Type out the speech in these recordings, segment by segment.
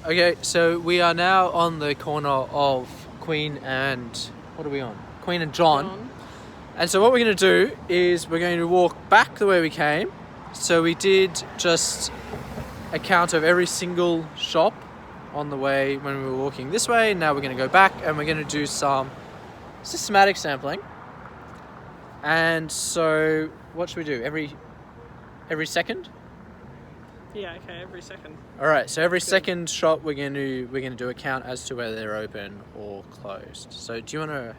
Okay, so we are now on the corner of Queen and... what are we on? Queen and John. And so what we're going to do is we're going to walk back the way we came. So we did just a count of every single shop on the way when we were walking this way. Now we're going to go back and we're going to do some systematic sampling. And so what should we do? Every second? Yeah, okay, every second. All right, so every second shop we're going to do a count as to whether they're open or closed. So do you want to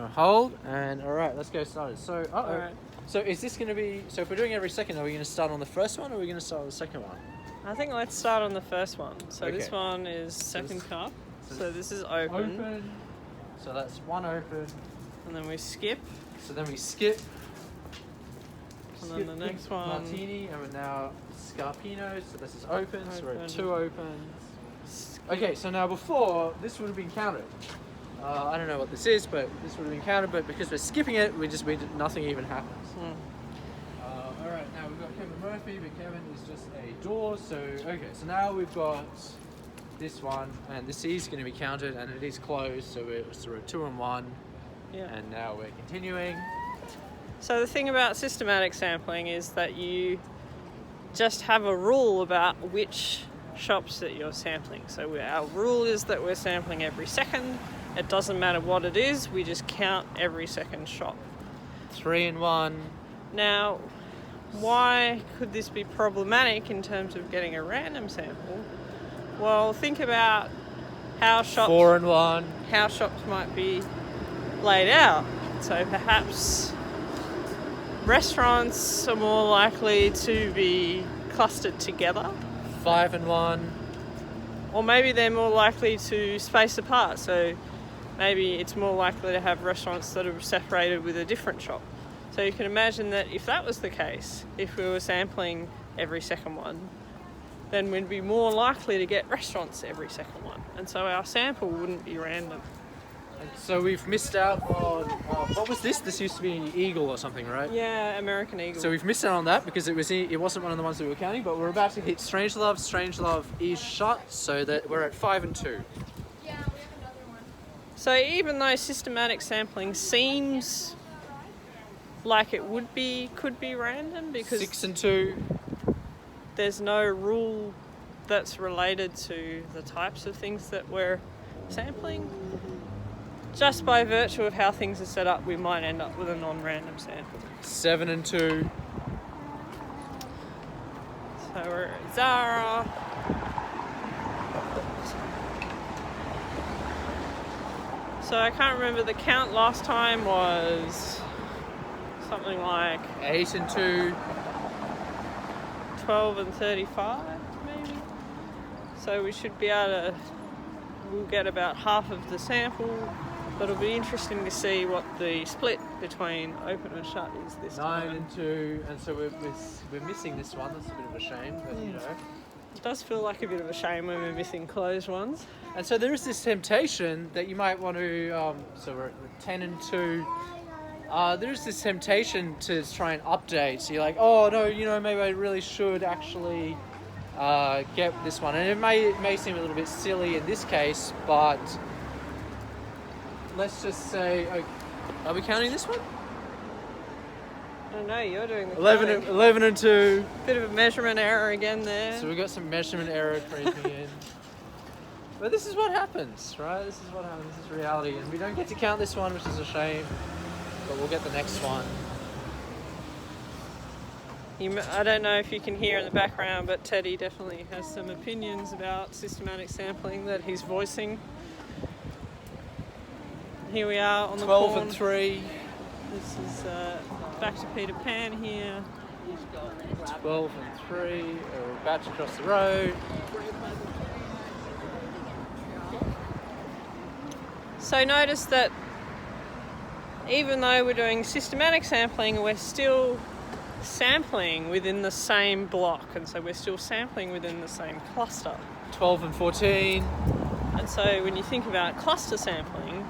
hold? And all right, let's get started. So All right. So is this going to be, so if we're doing every second, are we going to start on the first one or are we going to start on the second one? I think let's start on the first one. So Okay. This one is second cup. So this is open. So that's one open. And then we skip. So then we skip. And then the next one. Martini, and we're now Scarpino. So this is open. So we're at two opens. Okay, so now before, this would have been counted. I don't know what this is, but this would have been counted, but because we're skipping it, nothing even happens. Alright, now we've got Kevin Murphy, but Kevin is just a door, so okay, so now we've got this one, and this is going to be counted, and it is closed, so we're 2 and 1, and now we're continuing. So the thing about systematic sampling is that you just have a rule about which shops that you're sampling. So our rule is that we're sampling every second. It doesn't matter what it is, we just count every second shop. 3 and 1. Now, why could this be problematic in terms of getting a random sample? Well, think about how shops 4 and 1. How shops might be laid out. So perhaps restaurants are more likely to be clustered together. 5 and 1. Or maybe they're more likely to space apart. So maybe it's more likely to have restaurants that are separated with a different shop. So you can imagine that if that was the case, if we were sampling every second one, then we'd be more likely to get restaurants every second one. And so our sample wouldn't be random. And so we've missed out on, what was this? This used to be Eagle or something, right? Yeah, American Eagle. So we've missed out on that because it wasn't one of the ones that we were counting, but we're about to hit Strangelove. Strangelove is shut, so that we're at 5 and 2. So even though systematic sampling seems like it could be random because 6 and 2. There's no rule that's related to the types of things that we're sampling. Just by virtue of how things are set up, we might end up with a non-random sample. 7 and 2. So we're at Zara. So I can't remember, the count last time was something like 8 and 2. 12 and 35 maybe. So we should be we'll get about half of the sample, but it'll be interesting to see what the split between open and shut is this 9 time. and 2, and so we're missing this one. That's a bit of a shame, but you know. It does feel like a bit of a shame when we're missing closed ones. And so there is this temptation that you might want to, so we're at 10 and 2. There's this temptation to try and update. So you're like, oh no, maybe I really should actually get this one. And it may seem a little bit silly in this case, but let's just say, are we counting this one? I don't know, you're doing the 11 and 2. Bit of a measurement error again there. So we got some measurement error creeping in. But this is what happens, right? This is what happens. This is reality. And we don't get to count this one, which is a shame. But we'll get the next one. I don't know if you can hear in the background, but Teddy definitely has some opinions about systematic sampling that he's voicing. Here we are on the 12 and 3. This is back to Peter Pan here. 12 and 3. We're about to cross the road. So notice that even though we're doing systematic sampling, we're still sampling within the same block, and so we're still sampling within the same cluster. 12 and 14. And so when you think about cluster sampling,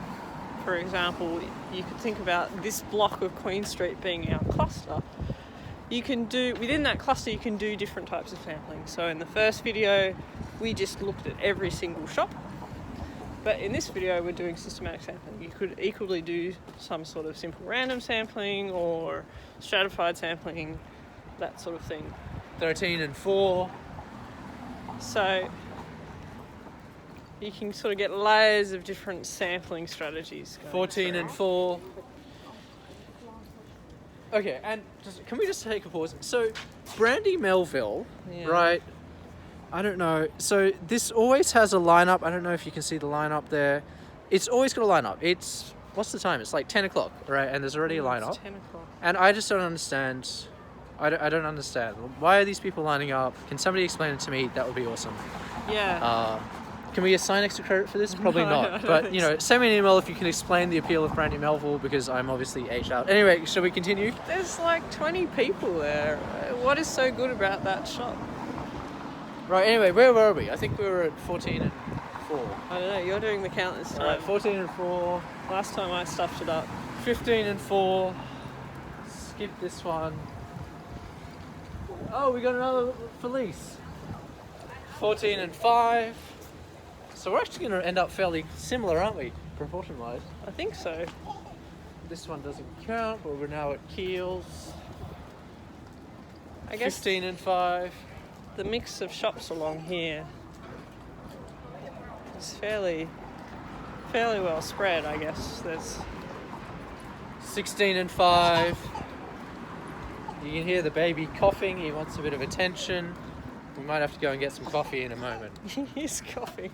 for example, you could think about this block of Queen Street being our cluster. You can do, within that cluster, you can do different types of sampling. So in the first video, we just looked at every single shop. But in this video, we're doing systematic sampling. You could equally do some sort of simple random sampling or stratified sampling, that sort of thing. 13 and 4. So you can sort of get layers of different sampling strategies going 14 through. and 4. Okay, and can we just take a pause? So, Brandy Melville, Yeah. right? I don't know. So, this always has a lineup. I don't know if you can see the lineup there. It's always got a lineup. What's the time? It's like 10 o'clock, right? And there's already a lineup. It's 10 o'clock. And I just don't understand. I don't understand. Why are these people lining up? Can somebody explain it to me? That would be awesome. Yeah. Can we assign extra credit for this? Probably No, I not. don't But, think you know, send me an email if you can explain the appeal of Brandy Melville, because I'm obviously aged out. Anyway, shall we continue? There's like 20 people there. What is so good about that shop? Right, anyway, where were we? I think we were at 14 and 4. I don't know, you're doing the count this time. Alright, 14 and 4. Last time I stuffed it up. 15 and 4. Skip this one. Oh, we got another Felice. 14 and 5. So we're actually going to end up fairly similar, aren't we? Proportion-wise. I think so. This one doesn't count, but we're now at Keels. I guess 15 and 5. the mix of shops along here is fairly well spread, I guess. There's 16 and 5. You can hear the baby coughing. He wants a bit of attention. We might have to go and get some coffee in a moment. he's coughing.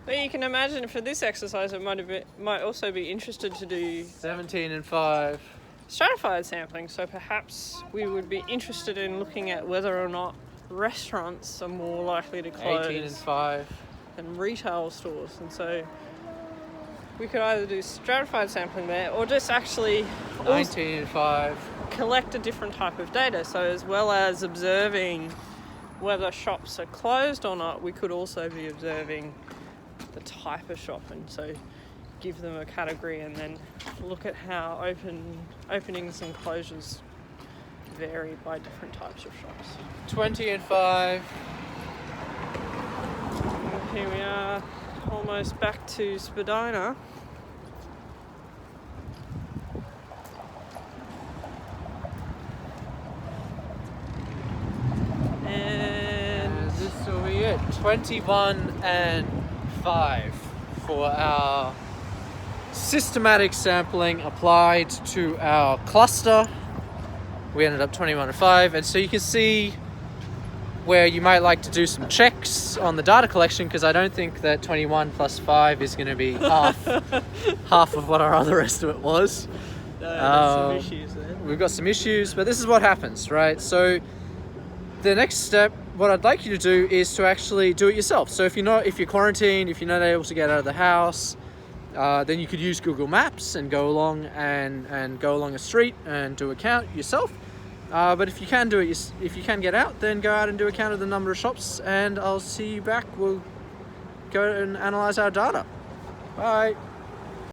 But you can imagine for this exercise it might also be interested to do 17 and 5. stratified sampling, so perhaps we would be interested in looking at whether or not restaurants are more likely to 18 and close 5. than retail stores, and so we could either do stratified sampling there or just actually 19 and 5. collect a different type of data. So as well as observing whether shops are closed or not, we could also be observing the type of shop, and so give them a category and then look at how openings and closures vary by different types of shops. 20 and 5. And here we are, almost back to Spadina. And This will be it. 21 and 5 for our systematic sampling applied to our cluster. We ended up 21 and 5, and so you can see where you might like to do some checks on the data collection, because I don't think that 21 plus 5 is going to be half of what our other estimate was. there's some issues there. We've got some issues, but this is what happens, right? So the next step, what I'd like you to do is to actually do it yourself. So if you're quarantined, if you're not able to get out of the house, then you could use Google Maps and go along and go along a street and do a count yourself. But if you can do it, if you can get out, then go out and do a count of the number of shops, and I'll see you back. We'll go and analyze our data. Bye.